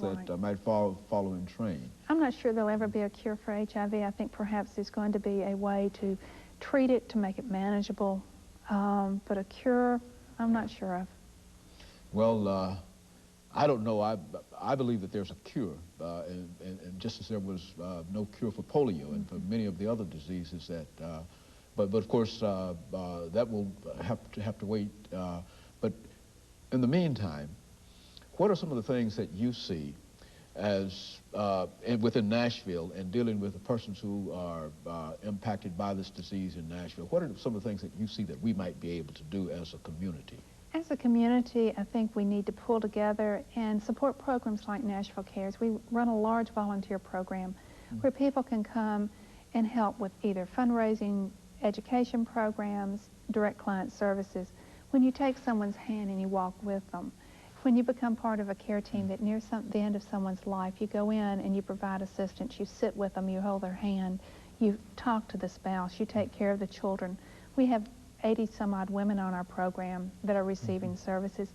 others that might follow in train. I'm not sure there'll ever be a cure for HIV. I think perhaps there's going to be a way to treat it, to make it manageable. But a cure, I'm not sure of. Well, I don't know. I believe that there's a cure, and just as there was no cure for polio and for many of the other diseases that, but of course that will have to wait. But in the meantime, what are some of the things that you see as within Nashville and dealing with the persons who are impacted by this disease in Nashville? What are some of the things that you see that we might be able to do as a community? As a community, I think we need to pull together and support programs like Nashville Cares. We run a large volunteer program where people can come and help with either fundraising, education programs, direct client services. When you take someone's hand and you walk with them, when you become part of a care team that near the end of someone's life, you go in and you provide assistance, you sit with them, you hold their hand, you talk to the spouse, you take care of the children. We have 80-some-odd women on our program that are receiving services.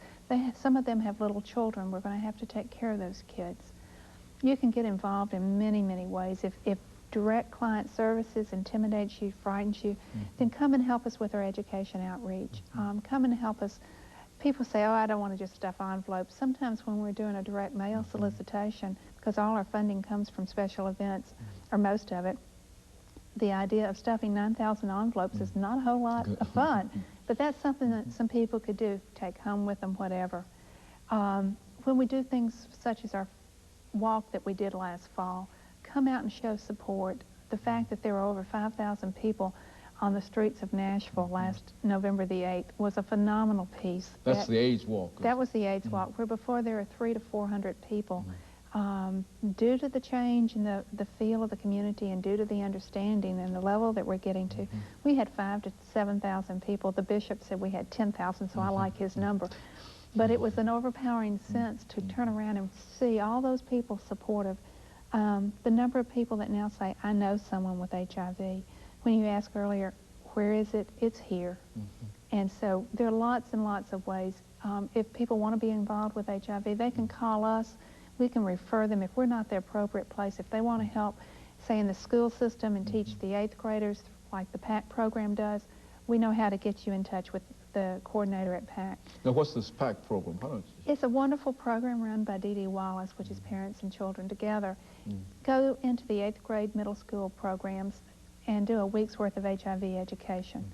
Some of them have little children. We're going to have to take care of those kids. You can get involved in many, many ways. If direct client services intimidates you, frightens you, then come and help us with our education outreach. Come and help us. People say, oh, I don't want to just stuff envelopes. Sometimes when we're doing a direct mail solicitation, because all our funding comes from special events, or most of it, the idea of stuffing 9,000 envelopes is not a whole lot of fun, but that's something that some people could do, take home with them, whatever. When we do things such as our walk that we did last fall, come out and show support. The fact that there were over 5,000 people on the streets of Nashville last November the 8th was a phenomenal piece. That's the AIDS walk. That was the AIDS walk, where before there were 300 to 400 people. Due to the change in the feel of the community and due to the understanding and the level that we're getting to, we had 5,000 to 7,000 people. The bishop said we had 10,000, so I like his number. But it was an overpowering sense to turn around and see all those people supportive. The number of people that now say, I know someone with HIV. When you asked earlier, where is it? It's here. And so there are lots and lots of ways. If people want to be involved with HIV, they can call us. We can refer them if we're not the appropriate place. If they want to help, say, in the school system and teach the 8th graders like the PAC program does, we know how to get you in touch with the coordinator at PAC. Now, what's this PAC program? It's a wonderful program run by Dee Dee Wallace, which is Parents and Children Together. Go into the 8th grade middle school programs and do a week's worth of HIV education.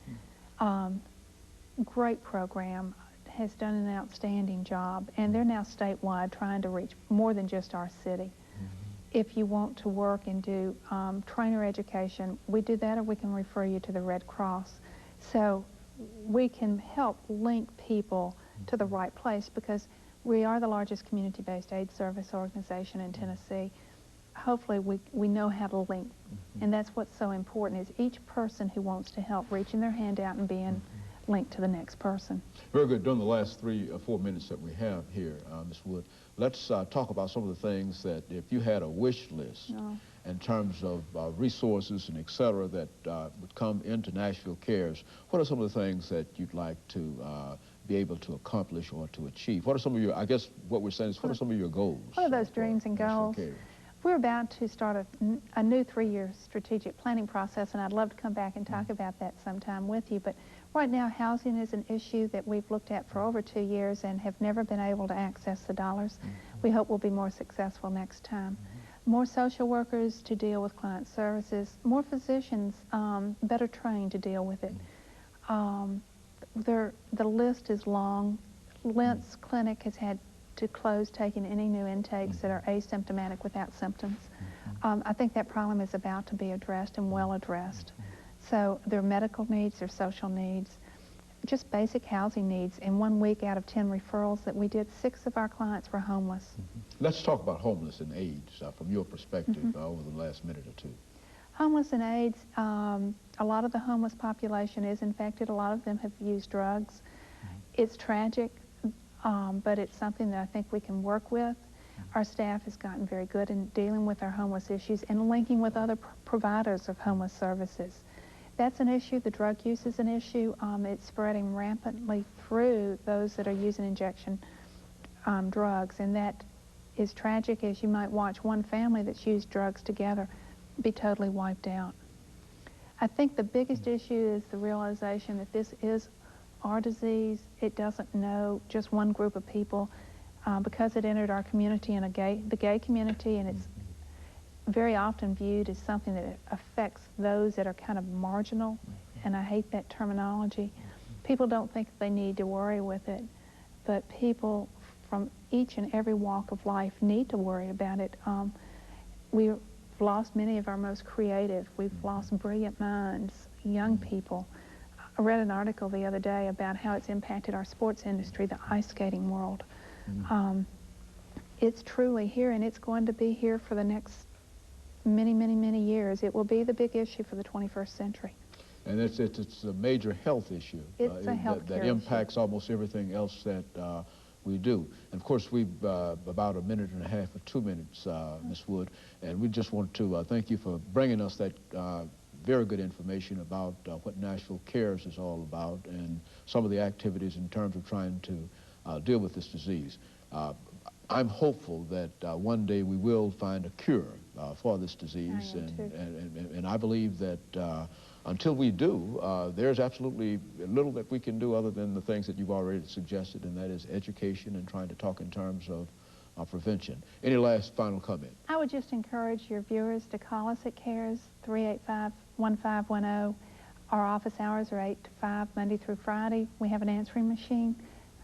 Great program. Has done an outstanding job, and they're now statewide trying to reach more than just our city. If you want to work and do trainer education, we do that, or we can refer you to the Red Cross. So we can help link people to the right place, because we are the largest community-based AIDS service organization in Tennessee. Hopefully we know how to link, and that's what's so important, is each person who wants to help reaching their hand out and being linked to the next person. Very good. During the last 3 or 4 minutes that we have here, Ms. Wood, let's talk about some of the things that, if you had a wish list in terms of resources and et cetera that would come into Nashville Cares, what are some of the things that you'd like to be able to accomplish or to achieve? What are some of your, I guess what we're saying is, what are some of your goals? What are those dreams and goals? We're about to start a new 3-year strategic planning process, and I'd love to come back and talk about that sometime with you. But right now, housing is an issue that we've looked at for over 2 years and have never been able to access the dollars. We hope we'll be more successful next time. More social workers to deal with client services, more physicians better trained to deal with it. The list is long. Lentz Clinic has had to close taking any new intakes that are asymptomatic without symptoms. I think that problem is about to be addressed and well addressed. So their medical needs, their social needs, just basic housing needs. In 1 week out of 10 referrals that we did, 6 of our clients were homeless. Let's talk about homeless and AIDS from your perspective over the last minute or two. Homeless and AIDS, a lot of the homeless population is infected. A lot of them have used drugs. It's tragic, but it's something that I think we can work with. Our staff has gotten very good in dealing with our homeless issues and linking with other providers of homeless services. That's an issue. The drug use is an issue. It's spreading rampantly through those that are using injection drugs, and that as tragic as you might watch one family that's used drugs together be totally wiped out. I think the biggest issue is the realization that this is our disease. It doesn't know just one group of people. Because it entered our community in the gay community, and it's very often viewed as something that affects those that are kind of marginal, and I hate that terminology. People don't think they need to worry with it, but people from each and every walk of life need to worry about it. We've lost many of our most creative. We've lost brilliant minds, young people. I read an article the other day about how it's impacted our sports industry, the ice skating world. It's truly here, and it's going to be here for the next many, many, many years. It will be the big issue for the 21st century. And it's a major health issue. It's a health care that impacts issue. almost everything else that we do. And of course, we've about a minute and a half or 2 minutes, Ms. Wood, and we just want to thank you for bringing us that very good information about what Nashville Cares is all about and some of the activities in terms of trying to deal with this disease. I'm hopeful that one day we will find a cure for this disease, and I believe that until we do, there's absolutely little that we can do other than the things that you've already suggested, and that is education and trying to talk in terms of prevention. Any last final comment? I would just encourage your viewers to call us at CARES 385-1510. Our office hours are 8 to 5, Monday through Friday. We have an answering machine.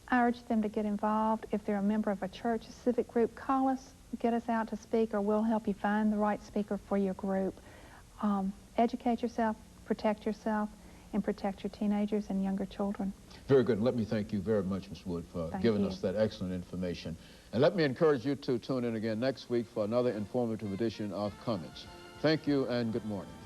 I urge them to get involved. If they're a member of a church, a civic group, call us, get us out to speak, or we'll help you find the right speaker for your group. Educate yourself, and protect your teenagers and younger children. Very good. Let me thank you very much, Ms. Wood, for giving us that excellent information. And let me encourage you to tune in again next week for another informative edition of Comments. Thank you and good morning.